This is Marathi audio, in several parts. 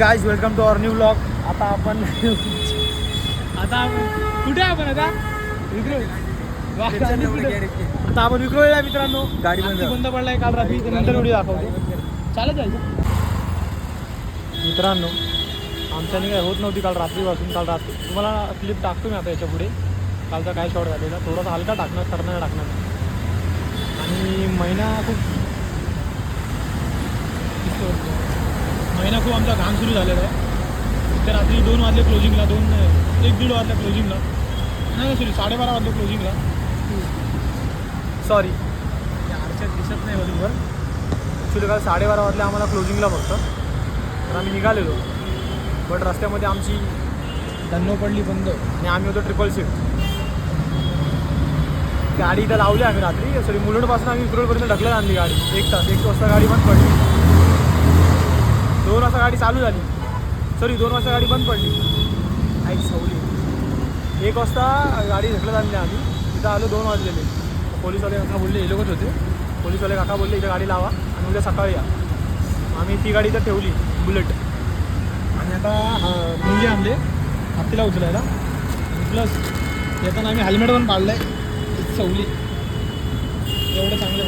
Guys welcome to our new vlog. आता आपण कुठे आपण आता विक्रोळी. आता आपण विक्रोळीला मित्रांनो. गाडी बंद पडलाय काल रात्री, नंतर व्हिडिओ दाखवतो. चालत जायचं मित्रांनो. आमच्याने काय होत नव्हती काल रात्रीपासून. काल रात्री तुम्हाला क्लिप टाकतो मी आता याच्या पुढे. कालचा काय शॉट झालेला थोडासा हलका टाकणार, करणार टाकणार. आणि महिना खूप आमचा घाम सुरू झालेला आहे. तर रात्री 2 वाजले क्लोजिंगला, 1-1.5 वाजल्या क्लोजिंगला. नाही सॉरी 12:30 वाजले क्लोजिंगला. सॉरी आरशात दिसत नाही बरोबर. ॲक्च्युली काल 12:30 वाजले आम्हाला क्लोजिंगला फक्त. तर आम्ही निघालेलो, बट रस्त्यामध्ये आमची धन्नो पडली बंद आणि आम्ही होतो ट्रिपल शिफ्ट. गाडी इथं लावली आम्ही रात्री. सॉरी मुलुंडपासून आम्ही विक्रोळपर्यंत ढकलत आणली गाडी. 1 वाजता गाडी बंद पडली. 2 वाजता गाडी चालू झाली. सॉरी 2 वाजता गाडी बंद पडली. ऐक सवली 1 वाजता गाडी ढकलत आणली आम्ही. तिथं आलो 2 वाजलेले. पोलीसवाले काका बोलले, हे लोकच होते. पोलीसवाले काका बोलले इथं गाडी लावा आणि उद्या सकाळी या. आम्ही ती गाडी इथं ठेवली बुलेट. आणि आता मुली आणले हत्तीला उचलायला. प्लस येताना आम्ही हेल्मेट पण पाडलं आहे. सवली एवढे चांगले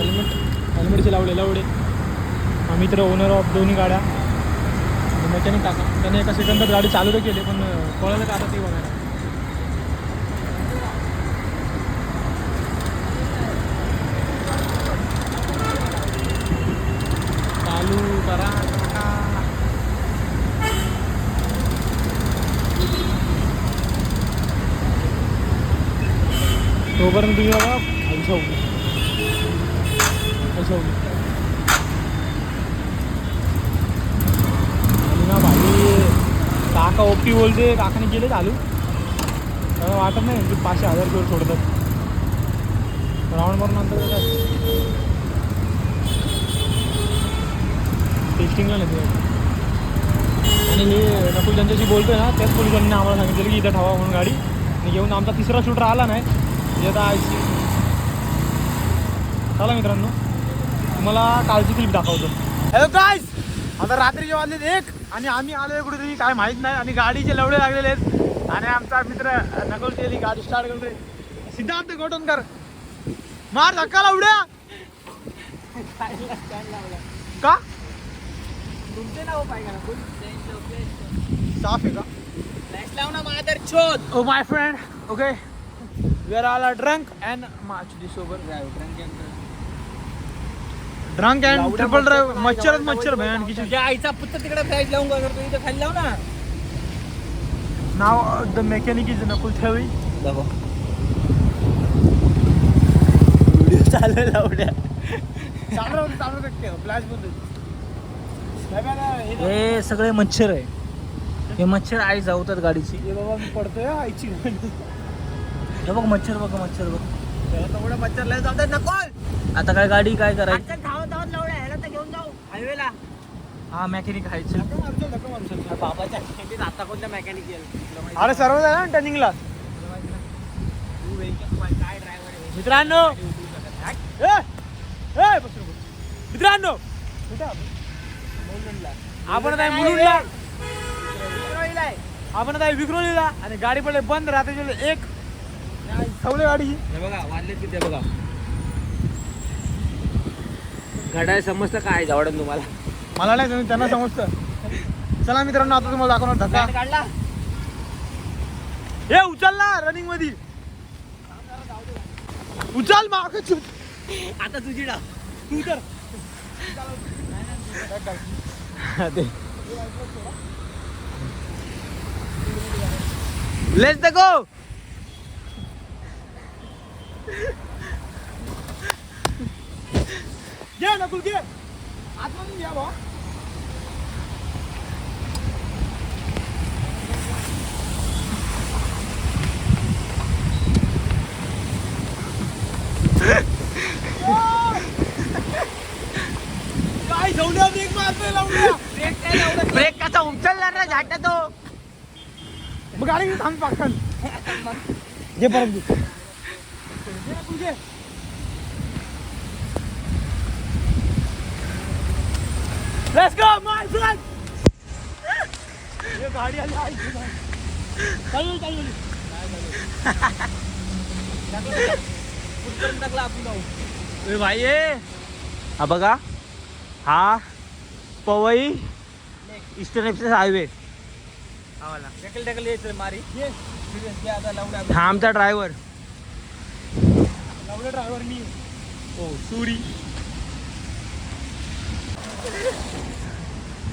हेल्मेटचे लावले एवढे. आम्ही तर ओनर ऑफ दोन्ही गाड्या. मेकॅनिक टाका त्याने एका सेकंदात गाडी चालू तर केली, पण कळलं का आता ते बघायला. चालू करा तोपर्यंत तुम्ही बघा. ऐसा काका ओपी बोलते. काकाने केले चालू. त्याला वाटत नाही की 500-1000 किलो सोडतात. राऊंड मारून नंतर काय टेस्टिंगला नाही. आणि हे नकुल ज्यांच्याशी बोलतोय ना, त्याच पोलिसांनी आम्हाला सांगितलं की इथं ठेवा म्हणून गाडी. आणि घेऊन आमचा 3रा शूटर आला नाही. हे आता चला मित्रांनो तुम्हाला कालची क्लिप दाखवतो. हॅलो गाईज, आता रात्रीचे वाजलेत 1 आणि आम्ही आलोय कुठेतरी काय माहीत नाही. आणि गाडीचे लवडे लागलेले आहेत. आणि आमचा मित्र नकुल केली गाडी स्टार्ट करतोय. सिद्धार्थ गोटनकर मार धक्का लावड्या का तुमचे नाव पाहिजे ना. साफ आहे का फ्लॅश लाव ना मादर चोद. Oh my friend okay we are all drunk and much sober drunk and triple drive. मच्छर भयान की तुझ्या आईचा पुत्र तिकडे फ्लॅश लावून का करतो. इथं खाली लाव ना. नाव द मेकॅनिक इज नकुल ठेवी. व्हिडिओ चालू लावड्या चालू फ्लॅश बंद. हे सगळे मच्छर आहे. हे मच्छर आई जावतात गाडीची. हे बाबा मी पडतोय आईची. हे बघ मच्छर बघ तेवढं मच्छर लय जाऊ दे नकोल. आता काय गाडी काय करायची. धावत लावड्या ह्याला तर घेऊन जाऊ हायवेला. हा मेकॅनिक खायचं बाबाच्या आता कोणत्या मेकॅनिक गेलं. अरे सर्व जाय ना टर्निंगला. मित्रांनो मित्रांनो आपण आता मुलुंडला, आपण आता विक्रोळीला. आणि गाडी पडले बंद. रात्री 1 ठेवले गाडी. हे बघा वाजले किती बघा. घड्याळ समजतं काय जावडन तुम्हाला. मला नाही तुम्ही त्यांना समजतं. चला मित्रांनो आता तुम्हाला दाखवणार धक्का काढला. हे उचल ना रनिंग मध्ये उचल माग. आता तुझी डाव तू तर लेट्स गो. घे नकुल घे आतमधून घ्या भाऊ. काय जाऊया ब्रेक मारतोय लावूया. ब्रेक कसा उचलणार ना झाटा तो. मग गाडी थांब पाखन घे परत घे. Let's go, my friend! गाडी आली चालू चालू टाकला आपण भाई हा बघा हा पवई ईस्टर्न एक्सप्रेस हायवे टेकल टेकल यायचं मारी हा आमचा ड्रायव्हर लावला ड्रायव्हर मी हो सुरी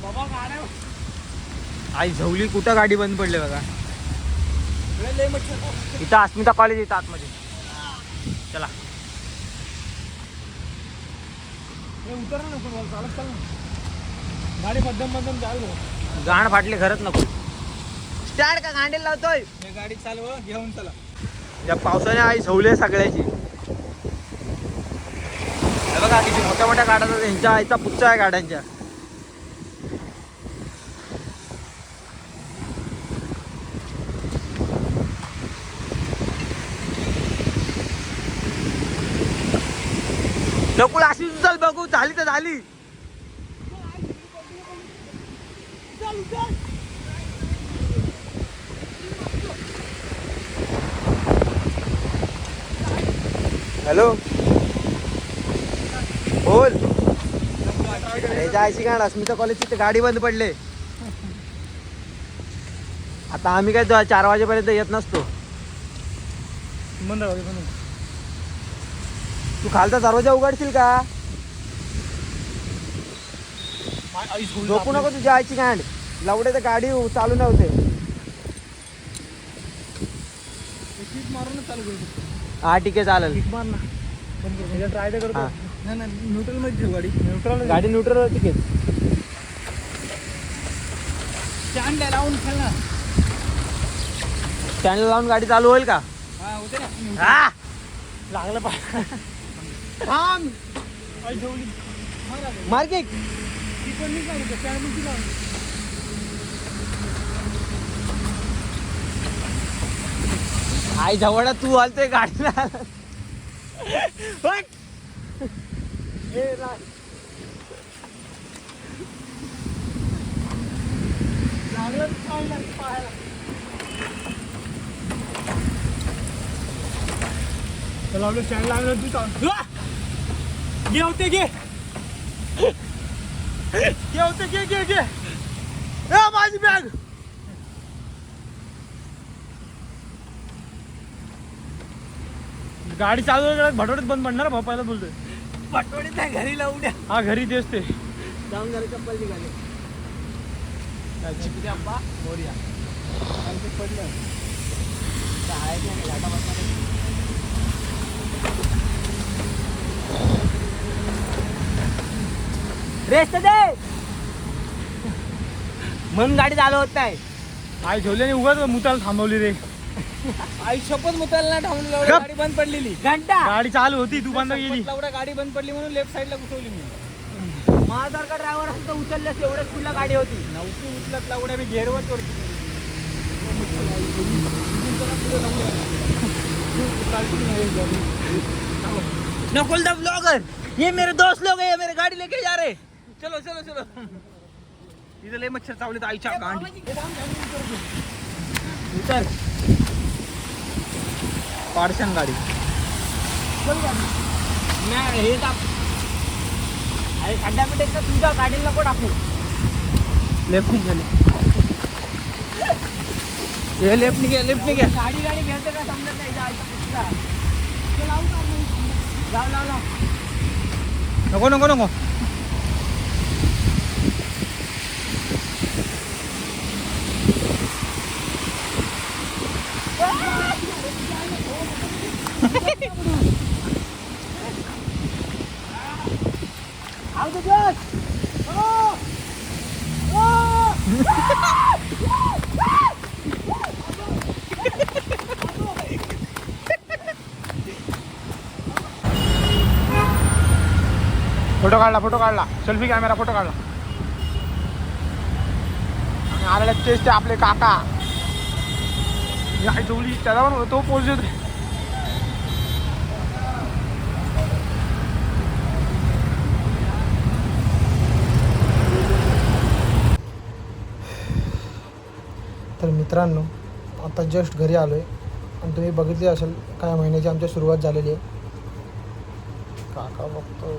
बाबा गाड्या आई झवली कुठं गाडी बंद पडली बघा इथं अस्मिता कॉलेज येतं आतमध्ये चला उतर नको चालत चाल गाडी मध्यम जायला गाण फाटले खरंच नको स्टार्ट का गांडीला लावतोय गाडी चालव घेऊन चला या पावसाने आई झवले सगळ्याची बघा किती मोठ्या मोठ्या गाड्या त्यांच्या आईचा पुच्चा आहे गाड्यांच्या नकुल अशी चल बघू झाली तर झाली हॅलो बोल जायची का अस्मिता कॉलेजची गाडी बंद पडले आता आम्ही काय 4 वाजेपर्यंत येत नसतो तू खालचा दरवाजा उघडशील का झोपू नको तुझ्या आईची गांड लावडे तर गाडी चालू नव्हते हा ठीक आहे चालेल ट्राय तर करतो न्यूट्रल मध्ये ठेव गाडी गाडी न्यूट्रल वरती घे स्टँड लावून खेळ ना स्टँड लावून गाडी चालू होईल का होते ना लागलं पाहिजे मार्केट आई जवळ तू आलतोय गाडीला लावलं स्टँड लागलं तू घे होते घे होते घे माझी बॅग गाडी चालू भटवडीत बंद पडणार भाऊ पहिला बोलतोय भटवडीत नाही घरी लावू द्या हा घरी तेच ते जाऊन घरी चप्पल निघाले अप्पा मोर्या पडलं रेस्ट दे म्हणून गाडी चालू होत नाही आई झोल्याने उगाच मुताला थांबवली रे आई शपथ मुताला नाही थांबवली गाडी बंद पडलेली घंटा गाडी चालू होती तू बंद गेली गाडी बंद पडली म्हणून लेफ्ट साईडला घुसवली मी माझ्यासारखा ड्रायव्हर असं तर उचलल्यास एवढ्याच फुल्ला गाडी होती नव्हती उचलत लावड्या मी घेरवर चढतो नकुल द ब्लॉगर ये मेरे दोस्त लोग है मेरे गाड़ी लेके जा रहे चलो चलो चलो इधर ले मच्छर चावले आईच्या गांडी उतर पाडशान गाडी मैं हे टाक अरे खड्डा में टेक तुझ्या गाडीला नको टाकू लेफ्ट निघाले हे लेफ्ट निघे गाडी घ्यायचं का समजत नाही जायचं लाव नको फोटो काढला सेल्फी कॅमेरा फोटो काढला आणि आलेले तेच ते आपले काका आई चवली त्याला पण तो पोच देत मित्रांनो आता जस्ट घरी आलो आहे आणि तुम्ही बघितले असेल काय महिन्याची आमची सुरुवात झालेली आहे. काका बघतो.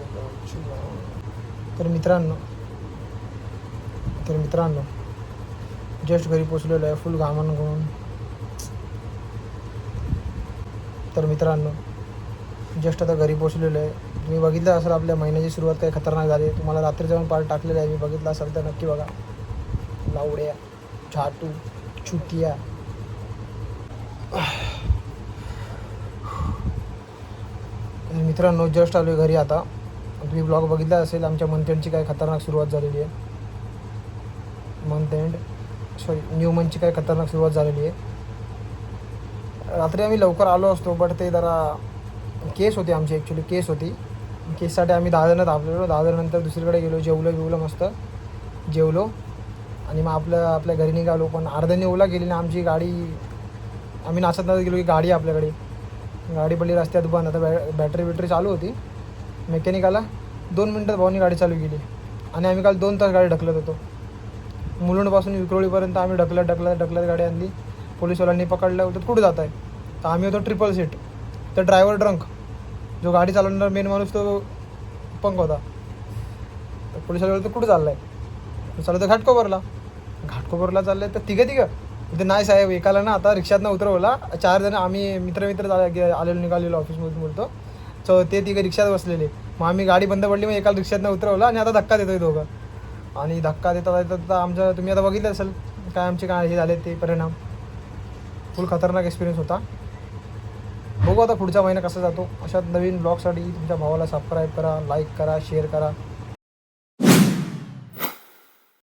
तर मित्रांनो जस्ट घरी पोचलेलो आहे फुल घामान करून. तर मित्रांनो जस्ट आता घरी पोचलेलो आहे. तुम्ही बघितलं असेल आपल्या महिन्याची सुरुवात काही खतरनाक झाली. तुम्हाला रात्री जाऊन पार्ट टाकलेला आहे, मी बघितलं असेल तर नक्की बघा. लावड्या, छाटू, चुटिया. मित्रांनो जस्ट आलो घरी आता. तुम्ही ब्लॉग बघितला असेल आमच्या मंथ एंडची काय खतरनाक सुरुवात झालेली आहे. न्यू मंथची काय खतरनाक सुरुवात झालेली आहे. रात्री आम्ही लवकर आलो असतो बट ते जरा केस होती आमची, ॲक्च्युली केस होती. केससाठी आम्ही 10 जण थांबलेलो. 10 जणांनंतर दुसरीकडे गेलो, जेवलो मस्त जेवलो आणि मग आपल्या घरी निघालो. पण अर्ध्याने ओला गेली ना आमची गाडी. आम्ही नाचत गेलो की गाडी आपल्याकडे गाडी पडली रस्त्यात बंद. आता बॅटरी चालू होती. मेकॅनिक आला, 2 मिनटात भाऊनी गाडी चालू केली आणि आम्ही काल 2 तास गाडी ढकलत होतो. मुलुंडपासून विक्रोळीपर्यंत आम्ही ढकलत गाडी आणली. पोलिसवाल्यांनी पकडलं होतं, कुठे जात आहे. तर आम्ही होतो ट्रिपल सीट. तर ड्रायव्हर ड्रंक, जो गाडी चालवणारा मेन माणूस तो पंक होता. तर पोलिसवाले तर कुठं चालला आहे. चाललं तर घाटकोपरला चाललं आहे. तर तिघं ते नाही साहेब एकाला ना आता रिक्षातनं उतरवला. 4 जण आम्ही मित्र आलेलो निघालेलो ऑफिसमधून बोलतो. सो ते तिघं रिक्षात बसलेले. मग आम्ही गाडी बंद पडली, मग एकाला रिक्षातनं उतरवलं आणि आता धक्का देतोय दोघं. आणि धक्का देता आमचं तुम्ही आता बघितलं असेल काय आमचे काय हे झाले ते परिणाम. फुल खतरनाक एक्सपिरियन्स होता. बघू आता पुढचा महिना कसा जातो. अशात नवीन ब्लॉगसाठी तुमच्या भावाला सबस्क्राईब करा, लाईक करा, शेअर करा.